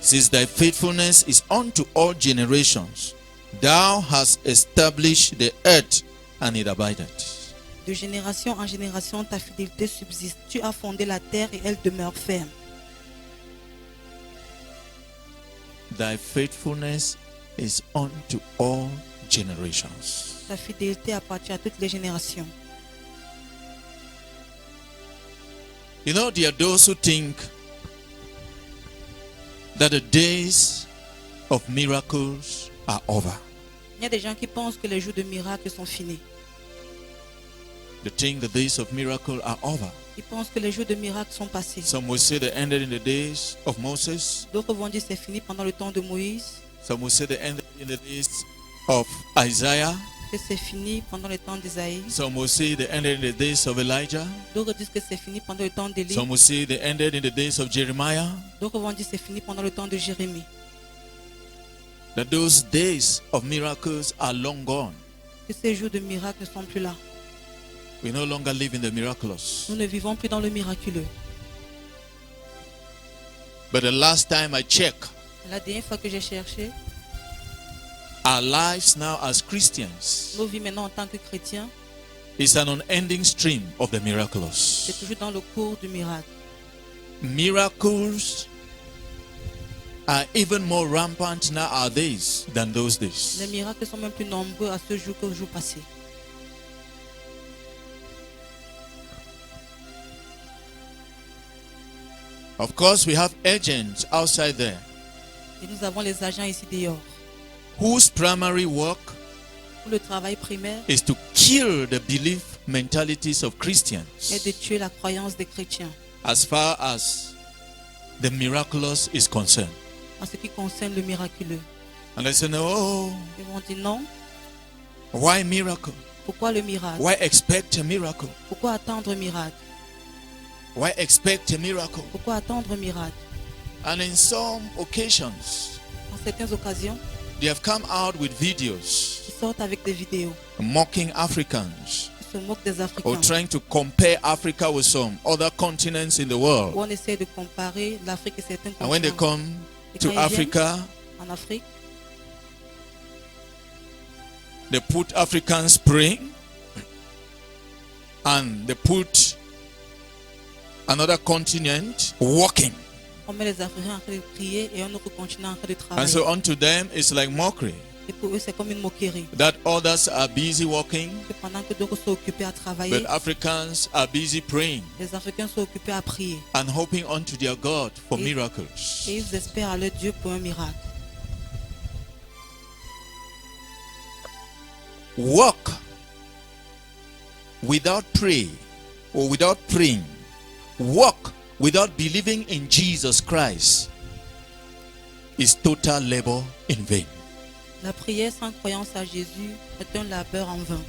Since thy faithfulness is unto all generations, thou hast established the earth, and it abideth. De génération en génération, ta fidélité subsiste. Tu as fondé la terre et elle demeure ferme. Thy faithfulness is unto all generations. Ta fidélité appartient à toutes les générations. You know, there are those who think that the days of miracles are over. Il y a des gens qui pensent que les jours de miracles sont finis. They think the days of miracle are over. Ils pensent que les jours de miracles sont passés. Some will say they ended in the days of Moses. D'autres vont dire que c'est fini pendant le temps de Moïse, Some will say they ended in the days of Isaiah. que c'est fini pendant le temps d'Isaïe. Some will say they ended in the days of Elijah. D'autres disent que c'est fini pendant le temps d'Élie. Some will say they ended in the days of Jeremiah. D'autres vont dire que c'est fini pendant le temps de Jérémie. That those days of miracles are long gone. Que ces jours de miracles ne sont plus là. We no longer live in the miraculous. Nous ne vivons plus dans le miraculeux. But the last time I checked, La dernière fois que j'ai cherché, our lives now as Christians nos vies maintenant en tant que chrétiens, is an unending stream of the c'est miraculous. toujours dans le cours du miracle. Miracles are even more rampant nowadays than those days. Les miracles sont même plus nombreux à ce jour qu'au jour passé. Of course, we have agents outside there Et nous avons les agents ici dehors. whose primary work Où le travail primaire is to kill the belief mentalities of est Christians de tuer la croyance des chrétiens. as far as the miraculous is concerned. En ce qui concerne le miraculeux. And they say, no, Ils vont dire non. why miracle? Pourquoi le miracle? Why expect a miracle? Pourquoi attendre un miracle? Why expect a miracle? Pourquoi attendre un miracle? And in some occasions, En certaines occasions, they have come out with videos ils sortent avec des vidéos. mocking Africans Ils se moquent des or Africains. trying to compare Africa with some other continents in the world. Où on essaie de comparer l'Afrique et certains And when they continents. come Et to quand ils viennent Africa, en Afrique, they put Africans praying and they put another continent walking. on met les Africains en train de prier et un autre continent en train de And travailler. so unto them it's like mockery Et pour eux, c'est comme une moquerie. that others are busy walking, Que pendant que d'autres sont occupés à travailler, but Africans are busy praying les Africains sont occupés à prier. and hoping unto their God for Et miracles. ils espèrent à leur Dieu pour un miracle. Walk without pray or without praying. Walk without believing in Jesus Christ is total labor in vain. La prière sans croyance à Jésus est un labeur en vain.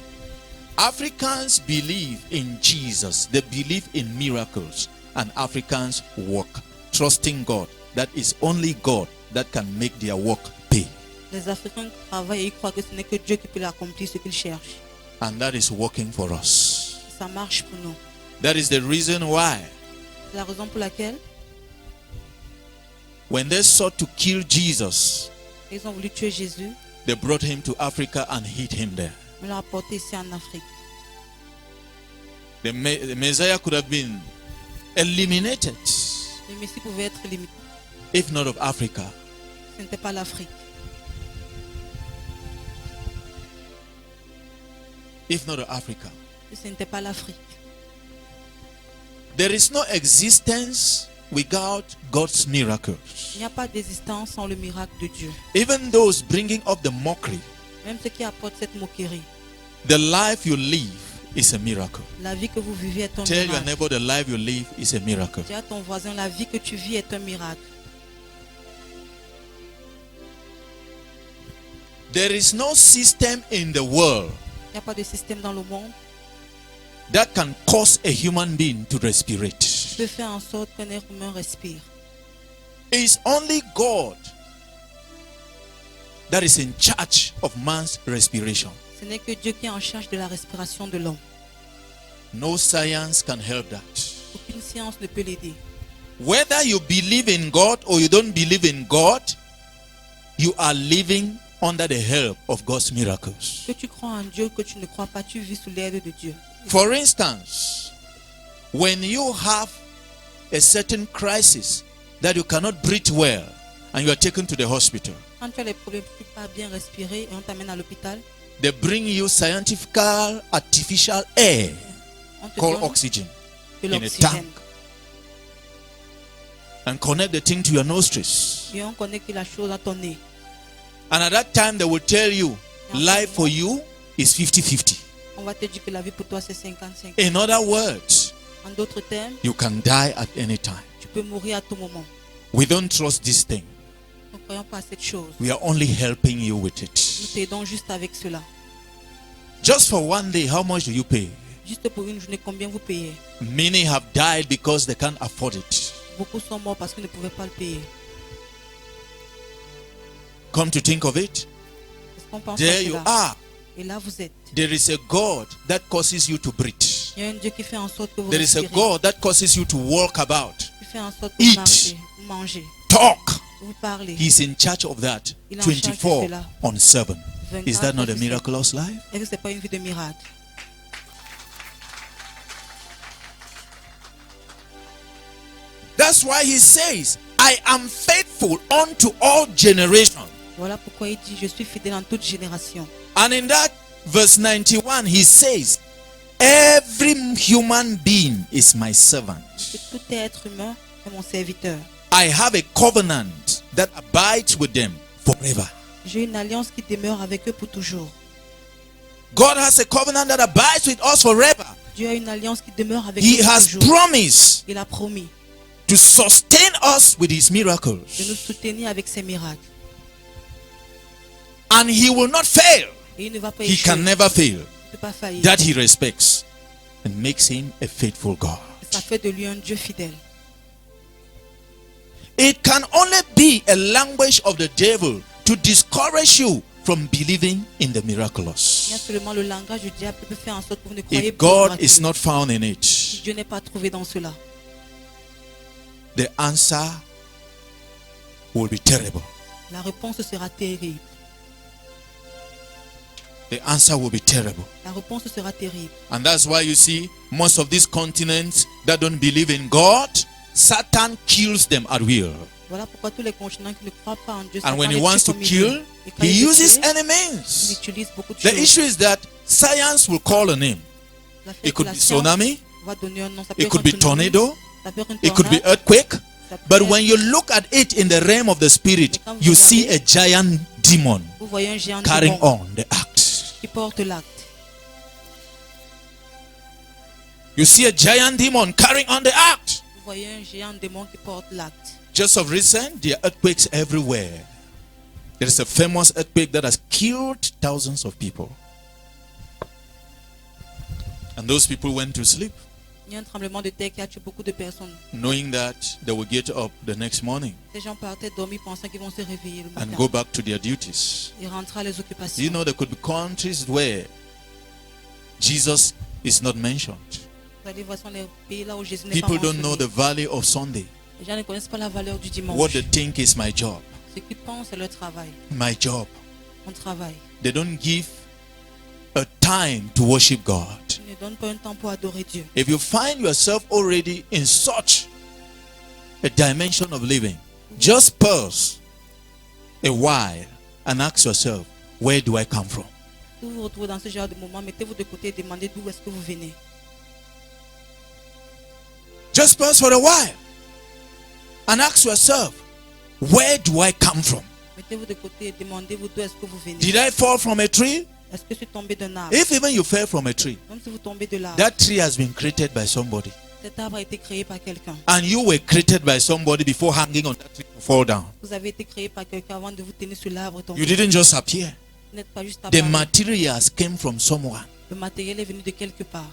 Africans believe in Jesus. They believe in miracles. And Africans walk, trusting God. That is only God that can make their work pay. Les Africains travaillent et ils croient que ce n'est que Dieu qui peut l'accomplir ce qu'ils cherchent. And that is working for us. Ça marche pour nous. That is the reason why C'est la raison pour laquelle when they sought to kill Jesus, ils ont voulu tuer Jésus, they brought him to Africa and hid him there. mais l'ont apporté ici en Afrique. The Messiah could have been eliminated Le Messie pouvait être limité. if not of Africa. Ce n'était pas l'Afrique. If not of Africa. Ce n'était pas l'Afrique. There is no existence without God's miracles. Il n'y a pas d'existence sans le miracle de Dieu. Even those bringing up the mockery, Même ceux qui apportent cette moquerie. the life you live is a miracle. La vie que vous vivez est un Tell your miracle. neighbor the life you live is a miracle. Dis à ton voisin, la vie que tu vis est un miracle. There is no system in the world Il n'y a pas de système dans le monde that can cause a human being to respirate. qui peut faire en sorte qu'un être humain respire. It's only God that is in charge of man's respiration. Ce n'est que Dieu qui est en charge de la respiration de l'homme. No science can help that. Aucune science ne peut l'aider. Whether you believe in God or you don't believe in God, you are living under the help of God's miracles. Que tu crois en Dieu, que tu ne crois pas, tu vis sous l'aide de Dieu. For instance, when you have a certain crisis that you cannot breathe well and you are taken to the hospital, Quand tu as les problèmes, tu ne peux pas bien respirer et on t'amène à l'hôpital, they bring you scientific artificial air on te called donne oxygen de in a l'oxygène. tank and connect the thing to your nostrils. Et on connecte la chose à ton nez. And at that time, they will tell you, life for you is 50-50. On va te dire que la vie pour toi c'est 55. In other words, En d'autres termes, you can die at any time. tu peux mourir à tout moment. We don't trust this thing. Nous ne croyons pas à cette chose. We are only helping you with Nous it. t'aidons juste avec cela. Just for one day, how much do you pay? Juste pour une journée, combien vous payez? Many have died because they can't afford it. Beaucoup sont morts parce qu'ils ne pouvaient pas le payer. Come to think of it, Est-ce qu'on pense there à you cela? are. Et là vous êtes. There is a God that causes you to breathe. Il y a un Dieu qui fait en sorte que vous There is a respirez. God that causes you to walk about, Qui fait en sorte que Eat. vous mangez, talk. vous parlez. He's in charge of that Il est en charge de 24 cela. on 7. Is that not a 24/7. miraculous life? Est-ce que ce n'est pas une vie de miracle? That's why he says, I am faithful unto all generations. Voilà pourquoi il dit, je suis fidèle en toute génération. And in that verse 91, he says, every human being is my servant. Que tout être humain est mon serviteur. I have a covenant that abides with them forever. J'ai une alliance qui demeure avec eux pour toujours. God has a covenant that abides with us forever. Dieu a une alliance qui demeure avec He eux pour has toujours. promised Il a promis to sustain us with his de nous miracles. soutenir avec ses miracles. And he will not fail. Et il ne va pas He échouer. can never fail. Il ne peut pas faillir. That he respects and makes him a faithful God. Ça fait de lui un Dieu fidèle. It can only be a language of the devil to discourage you from believing in the Il y a miraculous. seulement le langage du diable qui peut faire en sorte que vous ne croyez If pas au God is miracle. not found in Si it, Dieu n'est pas trouvé dans cela, the answer will be terrible. la réponse sera terrible. The answer will be terrible. La réponse sera terrible. And that's why you see most of these continents that don't believe in God, Satan kills them at will. Voilà pourquoi tous les continents qui ne croient pas en Dieu, And Satan when he les wants tue to comme il veut. kill, Et quand he il veut uses tuer, il enemies. utilise beaucoup de The choses. issue is that science will call a name. La fait It que could la be science tsunami, va donner un nom. Ça peut it être could un be tsunami, tornado, ça peut être une it could be tornade, earthquake. ça peut But être- when you look at it in the realm of the spirit, you see a giant demon vous voyez un géant carrying démon on the act. qui porte l'acte. You see a giant demon carrying on the act. Vous voyez un géant démon qui porte l'acte. Just of recent, there are earthquakes everywhere. There is a famous earthquake that has killed thousands of people. And those people went to sleep, Il y a un tremblement de terre qui a tué beaucoup de personnes. knowing that they will get up the next morning Ces gens partaient dormir pensant qu'ils vont se réveiller le and matin go back to their duties. et rentrer à les occupations. You know, there could be countries where Jesus is not mentioned. Vous allez voir, ce sont les pays là où Jésus n'est pas People don't know mentionné. the value of Sunday. Les gens ne connaissent pas la valeur du dimanche. What they think is my job. Ce qu'ils pensent, c'est leur travail. My job. On travaille. They don't give a time to worship God. Ils ne donnent pas un temps pour adorer Dieu. If you find yourself already in such a dimension of living, just pause a while and ask yourself, where do I come from? Si vous vous retrouvez dans ce genre de moment, mettez-vous de côté et demandez d'où est-ce que vous venez. Just pause for a while and ask yourself, where do I come from? Mettez-vous de côté et demandez-vous d'où est-ce que vous venez. Did I fall from a tree? Est-ce que je suis tombé d'un arbre? If even you fell from a tree, Même si vous tombez de l'arbre, that tree has been created by somebody. cet arbre a été créé par quelqu'un. And you were created by somebody before hanging on that tree to fall down. Vous avez été créé par quelqu'un avant de vous tenir sur l'arbre et tomber. You didn't just appear. Vous n'êtes pas juste The apparu. materials came from someone. Le matériel est venu de quelque part.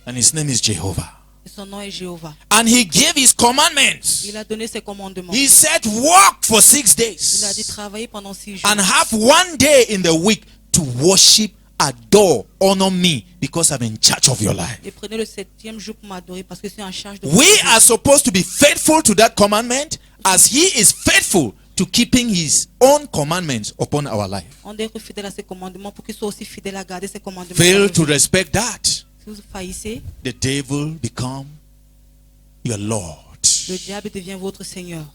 And his name is Jehovah. Et son nom est Jéhovah. And he gave his commandments. Il a donné ses commandements. He said, walk for 6 Il a dit days travailler pendant 6 jours. and have one day in the week to worship adore, honor me because I'm in charge of your life. Et prenez le 7e jour pour m'adorer parce que je suis en charge de We votre vie. are supposed to be faithful to that commandment as he is faithful to keeping his own commandments upon our life. On doit être fidèle à ses commandements pour qu'il soit aussi fidèle à garder ses commandements. Fail to respect that, Si vous faillissez, the devil become your Lord. le diable devient votre Seigneur.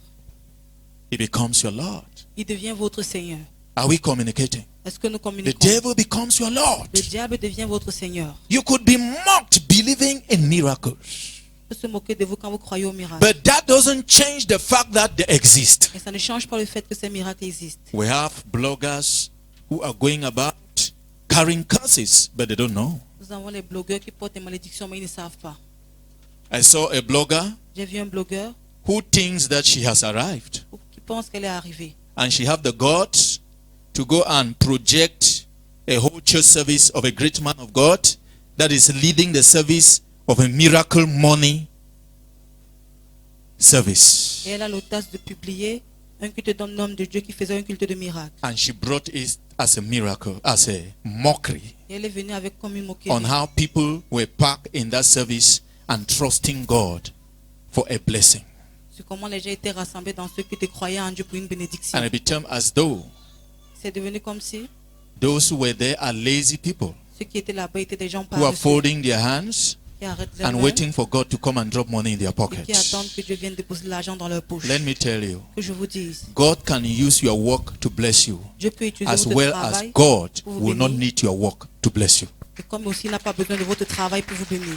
He becomes your Lord. Il devient votre Seigneur. Are we communicating? Est-ce que nous The communiquons? devil becomes your Lord. Le diable devient votre Seigneur. You could be mocked believing in miracles, Il peut se moquer de vous quand vous croyez au miracle. but that doesn't change the fact that they exist. Mais ça ne change pas le fait que ces miracles existent. We have bloggers who are going about carrying curses, but they don't know. Nous avons les blogueurs qui portent des malédictions, mais ils ne savent pas. I saw a blogger J'ai vu un blogueur who thinks that she has arrived, qui pense qu'elle est arrivée. and she have the guts to go and project a whole church service of a great man of God that is leading the service of a miracle money service. Et elle a l'audace de publier un culte d'un homme de Dieu qui faisait un culte de miracle. And she brought it as a miracle, as a mockery Et elle est venue avec comme une moquerie. on how people were packed in that service and trusting God for a blessing. Sur comment les gens étaient rassemblés dans ce culte et croyaient en Dieu pour une bénédiction. And it became as though C'est devenu comme si those who were there are lazy people ceux qui étaient là-bas étaient des gens who are paresseux folding their hands qui arrêtent leurs and mains waiting for God to come and drop money in their et qui pockets. attendent que Dieu vienne déposer l'argent dans leur poche. Let me tell you, Que je vous dise, God can use your work to bless you, Dieu peut utiliser as votre well as travail God pour vous will not bénir. need your work to bless you. Et comme aussi il n'a pas besoin de votre travail pour vous bénir.